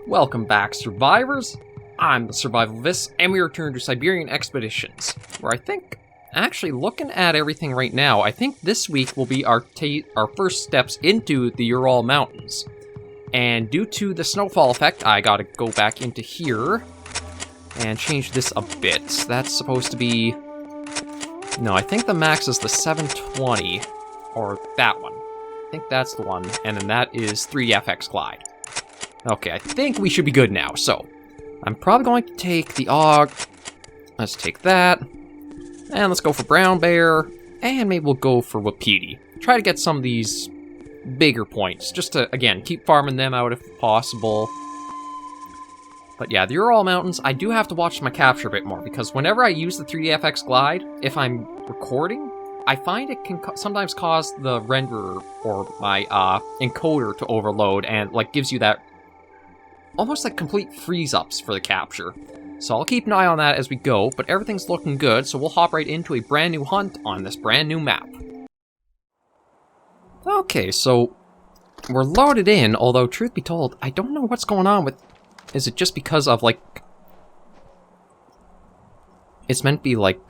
Welcome back, survivors! I'm the SurvivalVis, and we return to Siberian Expeditions, where I think, actually looking at everything right now, I think this week will be our first steps into the Ural Mountains. And due to the snowfall effect, I gotta go back into here and change this a bit. That's supposed to be... No, I think the max is the 720, or that one. I think that's the one, and then that is 3FX Glide. Okay, I think we should be good now, so I'm probably going to take the AUG. Let's take that, and let's go for Brown Bear, and maybe we'll go for Wapiti. Try to get some of these bigger points, just to, again, keep farming them out if possible. But yeah, the Ural Mountains, I do have to watch my capture a bit more, because whenever I use the 3DFX Glide, if I'm recording, I find it can sometimes cause the renderer, or my encoder to overload, and like gives you that almost like complete freeze-ups for the capture. So I'll keep an eye on that as we go, but everything's looking good, so we'll hop right into a brand new hunt on this brand new map. Okay, so we're loaded in, although truth be told, I don't know what's going on with... Is it just because of, like... It's meant to be, like,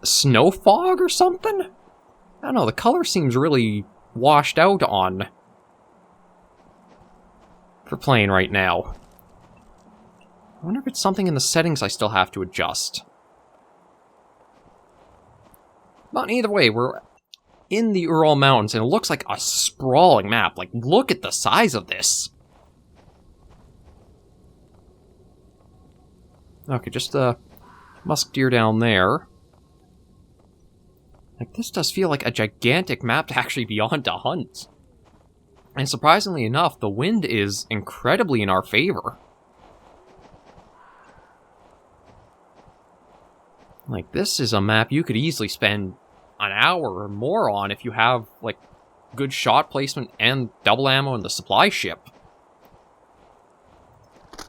snow fog or something? I don't know, the color seems really washed out on... for playing right now. I wonder if it's something in the settings I still have to adjust. But either way, we're in the Ural Mountains, and it looks like a sprawling map. Like, look at the size of this! Okay, just a musk deer down there. Like, this does feel like a gigantic map to actually be on to hunt. And surprisingly enough, the wind is incredibly in our favor. Like, this is a map you could easily spend an hour or more on if you have, like, good shot placement and double ammo in the supply ship.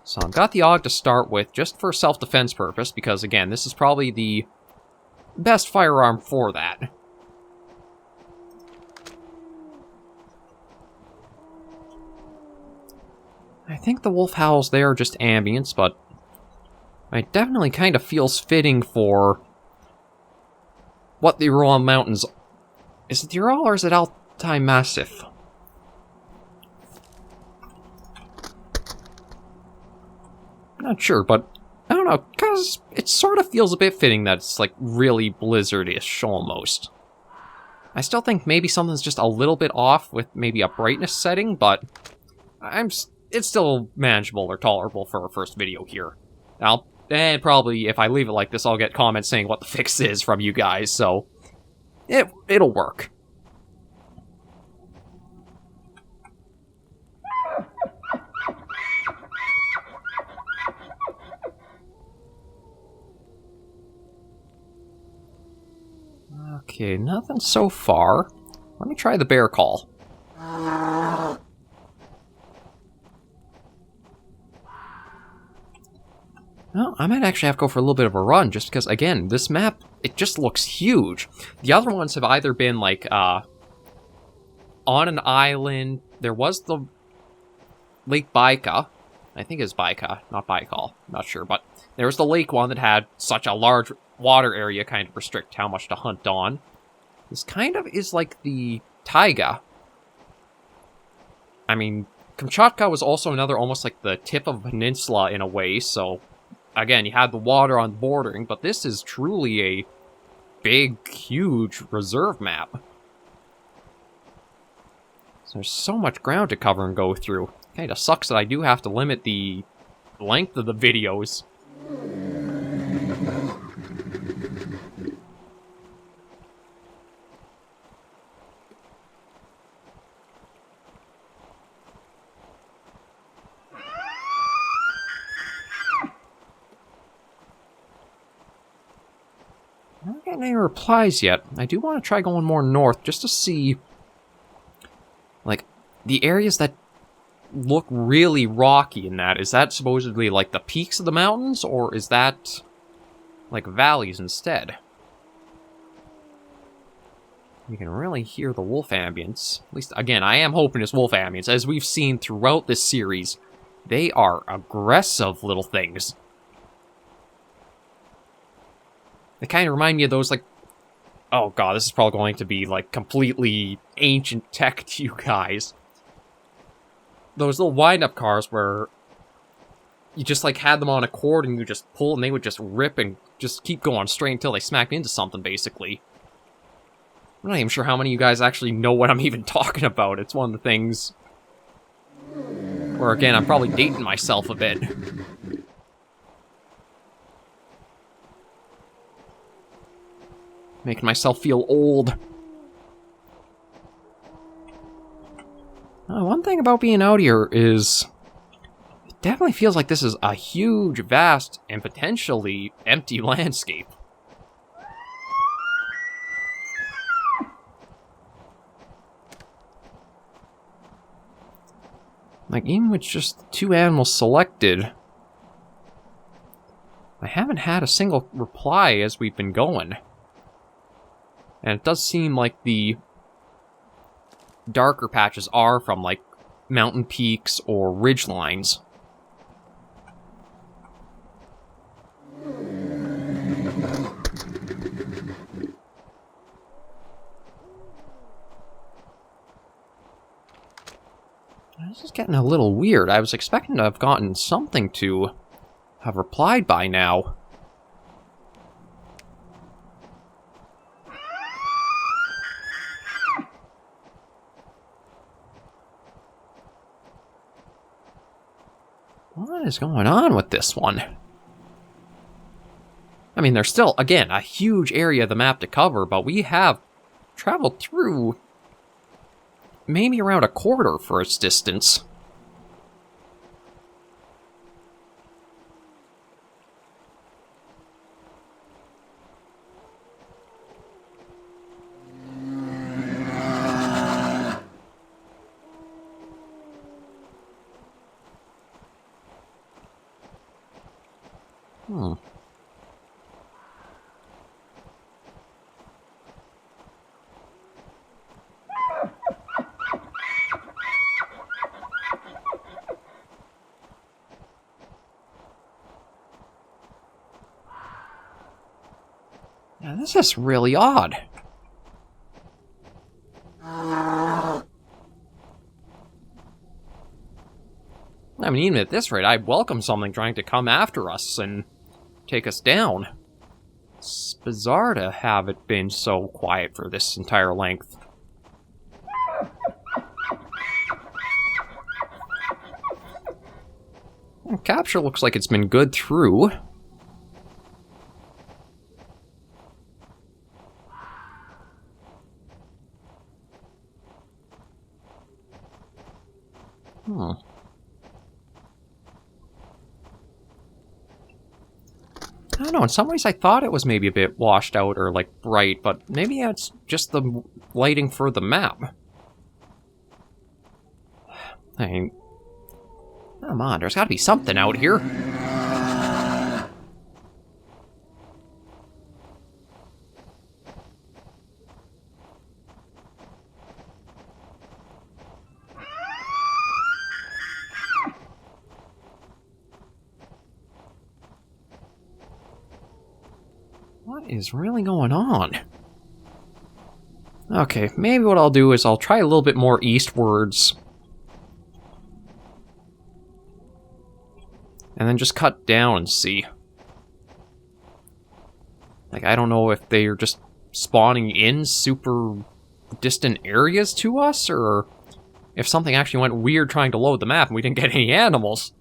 So I've got the AUG to start with, just for self-defense purpose, because, again, this is probably the best firearm for that. I think the wolf howls there are just ambience, but it definitely kind of feels fitting for what the Ural Mountains... Is it the Ural or is it Altai Massif? Not sure, but I don't know, because it sort of feels a bit fitting that it's like really blizzard-ish almost. I still think maybe something's just a little bit off with maybe a brightness setting, but it's still manageable or tolerable for our first video here. And probably if I leave it like this, I'll get comments saying what the fix is from you guys, so it'll work. Okay, nothing so far. Let me try the bear call. Well, I might actually have to go for a little bit of a run, just because, again, this map, it just looks huge. The other ones have either been, like, on an island. There was the Lake Baika. I think it's Baika, not Baikal. Not sure, but there was the lake one that had such a large water area, kind of restrict how much to hunt on. This kind of is like the taiga. I mean, Kamchatka was also another, almost like the tip of a peninsula in a way, so... Again, you had the water on bordering, but this is truly a big, huge reserve map. So there's so much ground to cover and go through. Kinda sucks that I do have to limit the length of the videos. I'm not getting any replies yet. I do want to try going more north just to see, like, the areas that look really rocky in that. Is that supposedly, like, the peaks of the mountains, or is that, like, valleys instead? You can really hear the wolf ambience. At least, again, I am hoping it's wolf ambience. As we've seen throughout this series, They are aggressive little things. They kind of remind me of those, like... Oh god, this is probably going to be, like, completely ancient tech to you guys. Those little wind-up cars where you just, like, had them on a cord and you just pull and they would just rip and just keep going straight until they smacked into something, basically. I'm not even sure how many of you guys actually know what I'm even talking about. It's one of the things where, again, I'm probably dating myself a bit. Making myself feel old. One thing about being out here is... It definitely feels like this is a huge, vast, and potentially empty landscape. Like, even with just 2 animals selected, I haven't had a single reply as we've been going. And it does seem like the darker patches are from, like, mountain peaks or ridge lines. This is getting a little weird. I was expecting to have gotten something to have replied by now. What is going on with this one? I mean, there's still, again, a huge area of the map to cover, but we have traveled through maybe around a quarter for its distance. Yeah, this is really odd. I mean, even at this rate, I'd welcome something trying to come after us and take us down. It's bizarre to have it been so quiet for this entire length. Capture looks like it's been good through. I don't know, in some ways I thought it was maybe a bit washed out or, like, bright, but maybe it's just the lighting for the map. I mean, come on, there's gotta be something out here. What is really going on? Okay, maybe what I'll do is I'll try a little bit more eastwards. And then just cut down and see. Like, I don't know if they're just spawning in super distant areas to us, or if something actually went weird trying to load the map and we didn't get any animals.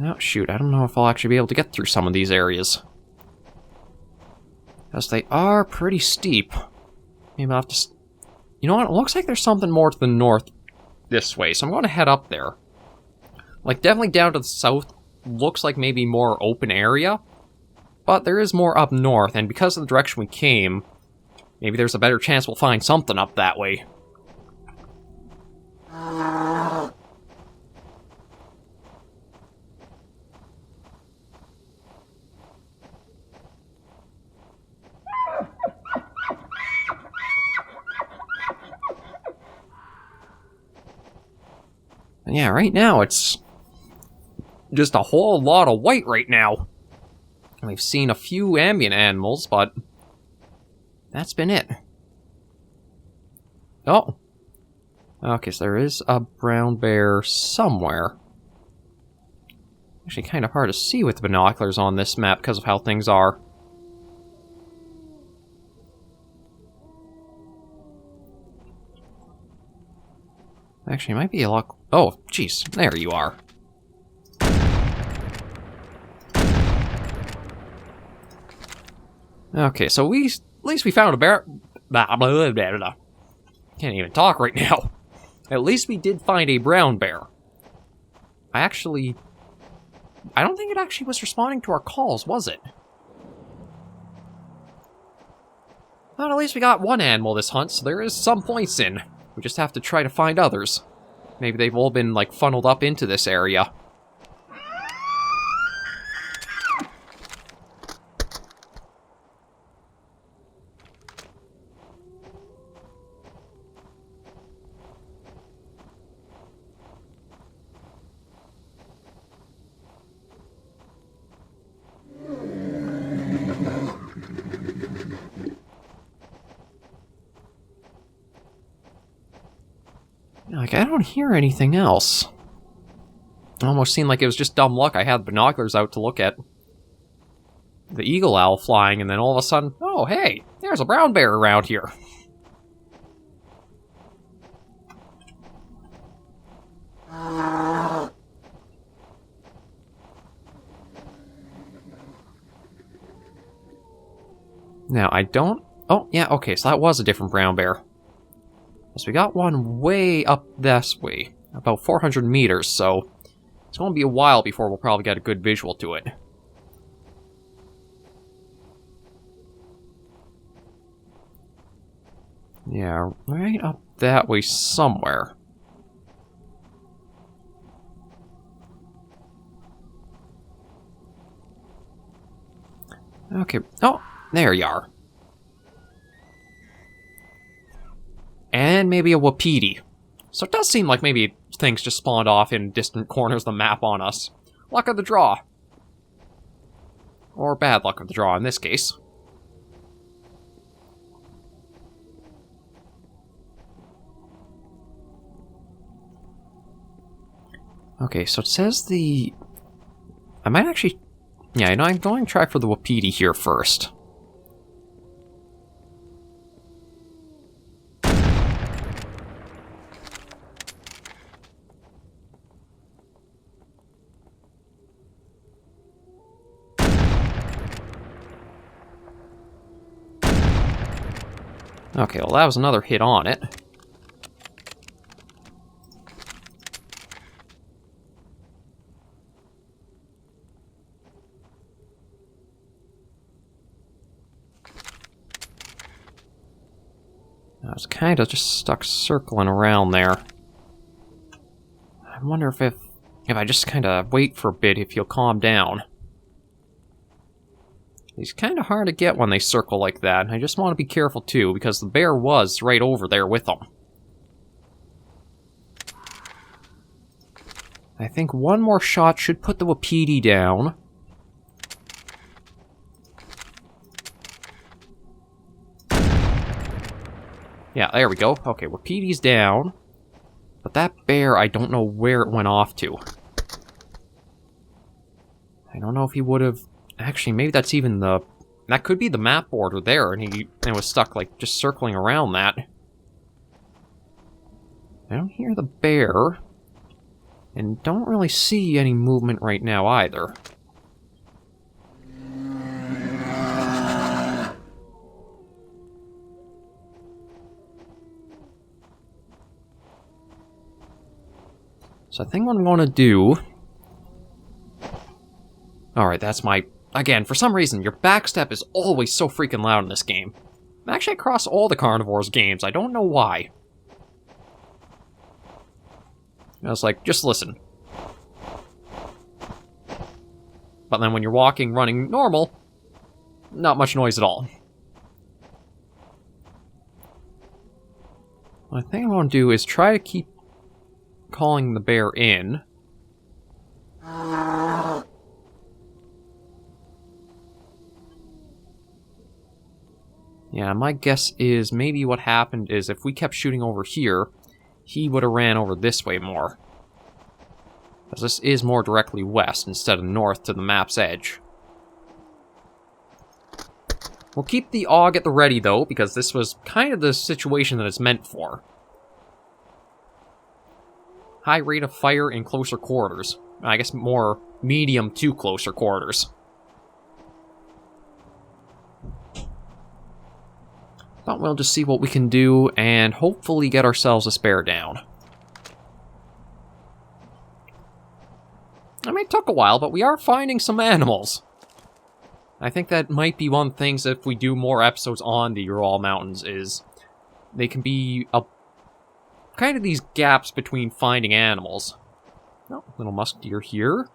Oh, shoot, I don't know if I'll actually be able to get through some of these areas. Because they are pretty steep. Maybe I'll have to... You know what? It looks like there's something more to the north this way, so I'm going to head up there. Like, definitely down to the south looks like maybe more open area. But there is more up north, and because of the direction we came, maybe there's a better chance we'll find something up that way. And yeah, right now it's just a whole lot of white right now. We've seen a few ambient animals, but that's been it. Oh. Okay, so there is a brown bear somewhere. Actually kind of hard to see with the binoculars on this map because of how things are. Actually, it might be a lot... Oh, jeez, there you are. Okay, so at least we found a bear... Blah, blah, blah, blah, blah. Can't even talk right now. At least we did find a brown bear. I don't think it actually was responding to our calls, was it? Well, at least we got one animal this hunt, so there is some points in. We just have to try to find others. Maybe they've all been, like, funneled up into this area. Like, I don't hear anything else. It almost seemed like it was just dumb luck. I had binoculars out to look at the eagle owl flying, and then all of a sudden, oh, hey, there's a brown bear around here. Now, I don't... Oh, yeah, okay, so that was a different brown bear. So we got one way up this way, about 400 meters, so it's going to be a while before we'll probably get a good visual to it. Yeah, right up that way somewhere. Okay, oh, there you are. And maybe a wapiti. So it does seem like maybe things just spawned off in distant corners of the map on us. Luck of the draw. Or bad luck of the draw in this case. Okay, so it says the... I might actually... Yeah, I know I'm going to try for the wapiti here first. Okay, well that was another hit on it. I was kind of just stuck circling around there. I wonder if I just kind of wait for a bit, if he'll calm down. He's kind of hard to get when they circle like that. I just want to be careful too, because the bear was right over there with them. I think one more shot should put the wapiti down. Yeah, there we go. Okay, wapiti's down. But that bear, I don't know where it went off to. I don't know if he would have... Actually, maybe that's even the... That could be the map border there, and he was stuck, like, just circling around that. I don't hear the bear. And don't really see any movement right now, either. So I think what I'm going to do... Alright, that's my... Again, for some reason, your backstep is always so freaking loud in this game. Actually, across all the Carnivores games, I don't know why. I was like, just listen. But then when you're walking, running normal, not much noise at all. What I think I'm going to do is try to keep calling the bear in. Yeah, my guess is maybe what happened is if we kept shooting over here, he would have ran over this way more. As this is more directly west instead of north to the map's edge. We'll keep the AUG at the ready, though, because this was kind of the situation that it's meant for. High rate of fire in closer quarters. I guess more medium to closer quarters. But we'll just see what we can do and hopefully get ourselves a spare down. I mean, it took a while, but we are finding some animals. I think that might be one of the things if we do more episodes on the Ural Mountains is they can be kind of these gaps between finding animals. Oh, little musk deer here.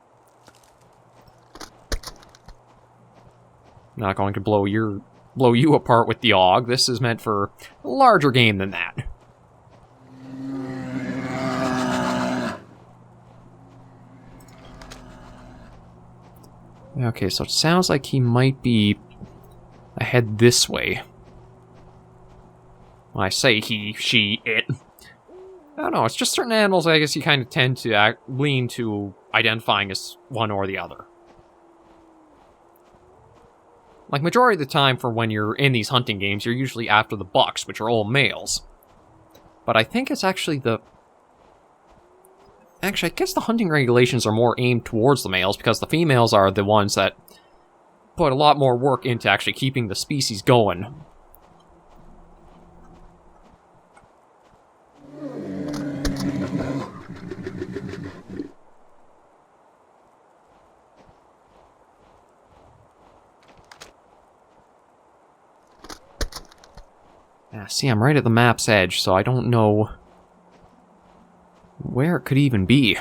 Not going to blow you apart with the AUG. This is meant for larger game than that. Okay, so it sounds like he might be ahead this way. When I say he, she, it. I don't know, it's just certain animals I guess you kind of tend to lean to identifying as one or the other. Like, majority of the time for when you're in these hunting games, you're usually after the bucks, which are all males. But I think it's actually the... Actually, I guess the hunting regulations are more aimed towards the males, because the females are the ones that put a lot more work into actually keeping the species going. Yeah, see, I'm right at the map's edge, so I don't know where it could even be.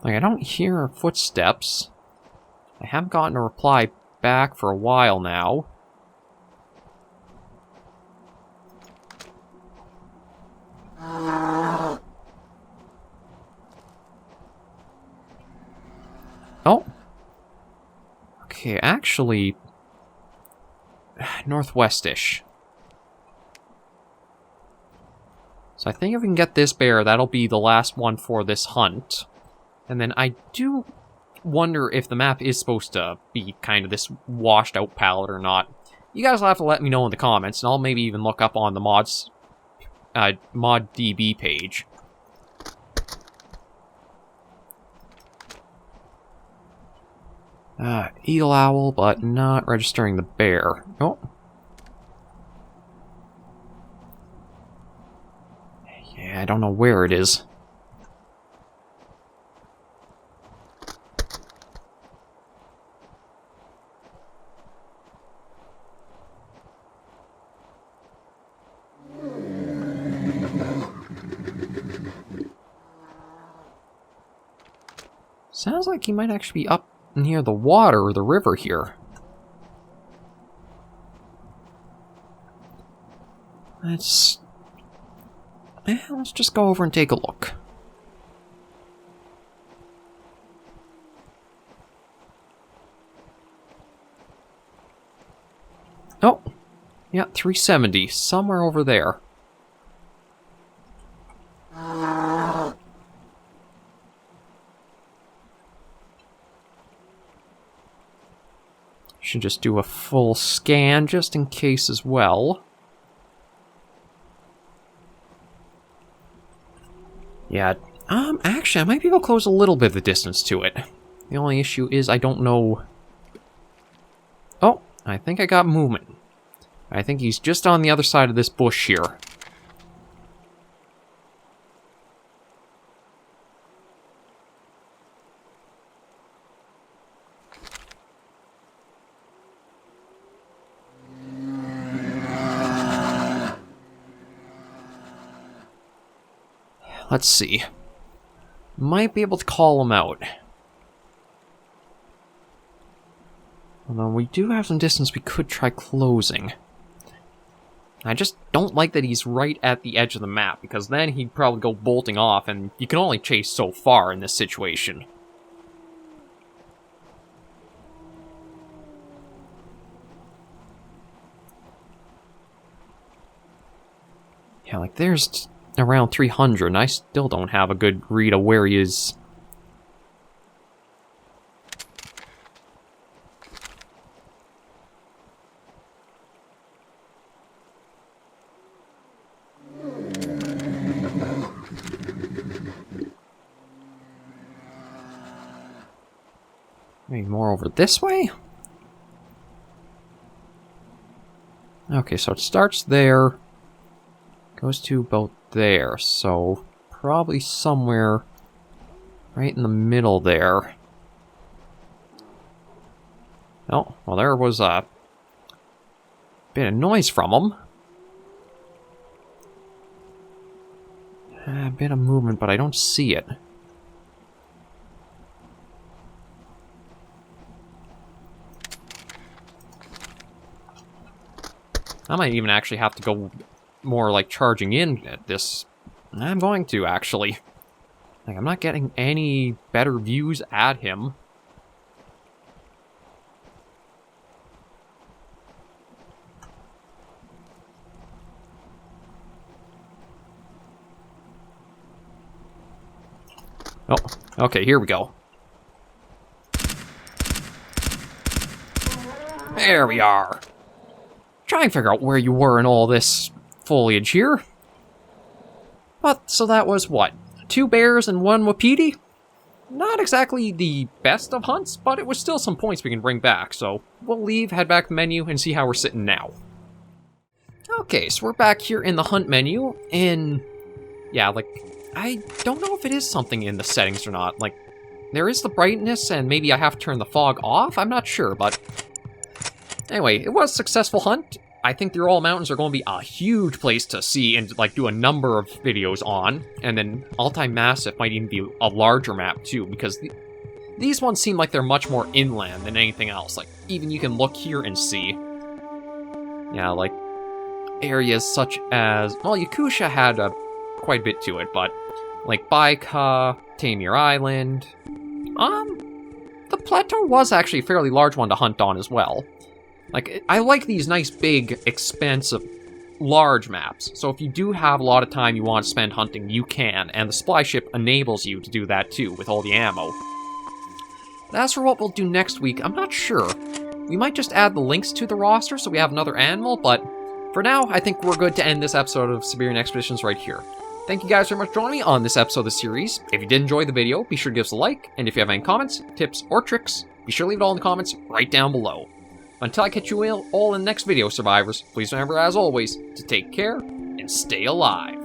Like, I don't hear footsteps. I haven't gotten a reply back for a while now. Oh. Okay, actually... northwest-ish. So I think if we can get this bear, that'll be the last one for this hunt. And then I do wonder if the map is supposed to be kind of this washed-out palette or not. You guys will have to let me know in the comments, and I'll maybe even look up on the mods... ModDB page. Eagle owl, but not registering the bear. Oh. Yeah, I don't know where it is. Sounds like he might actually be up near the water or the river here. Let's just go over and take a look. Oh, yeah, 370, somewhere over there. Should just do a full scan just in case as well. Yeah, actually, I might be able to close a little bit of the distance to it. The only issue is I don't know... Oh, I think I got movement. I think he's just on the other side of this bush here. Let's see. Might be able to call him out. Although we do have some distance we could try closing. I just don't like that he's right at the edge of the map, because then he'd probably go bolting off, and you can only chase so far in this situation. Yeah, like, there's around 300, and I still don't have a good read of where he is. Maybe more over this way? Okay, so it starts there. Goes to about there, so probably somewhere right in the middle there. Oh, well, there was a bit of noise from him. A bit of movement, but I don't see it. I might even actually have to go more like charging in at this. I'm going to, actually. Like, I'm not getting any better views at him. Oh, okay, here we go. There we are. Try and figure out where you were in all this foliage here. But, so that was what? 2 bears and 1 wapiti? Not exactly the best of hunts, but it was still some points we can bring back, so we'll leave, head back to the menu, and see how we're sitting now. Okay, so we're back here in the hunt menu, and yeah, like, I don't know if it is something in the settings or not. Like, there is the brightness, and maybe I have to turn the fog off, I'm not sure, but anyway, it was a successful hunt. I think the Ural Mountains are going to be a huge place to see and, like, do a number of videos on. And then Altai-Massif might even be a larger map, too, because these ones seem like they're much more inland than anything else. Like, even you can look here and see. Yeah, like, areas such as... Well, Yakusha had quite a bit to it, but, like, Baika, Tamir Island... The plateau was actually a fairly large one to hunt on as well. Like, I like these nice, big, expansive, large maps. So if you do have a lot of time you want to spend hunting, you can. And the supply ship enables you to do that too, with all the ammo. But as for what we'll do next week, I'm not sure. We might just add the links to the roster so we have another animal, but for now, I think we're good to end this episode of Siberian Expeditions right here. Thank you guys very much for joining me on this episode of the series. If you did enjoy the video, be sure to give us a like. And if you have any comments, tips, or tricks, be sure to leave it all in the comments right down below. Until I catch you all in the next video, survivors, please remember, as always, to take care and stay alive.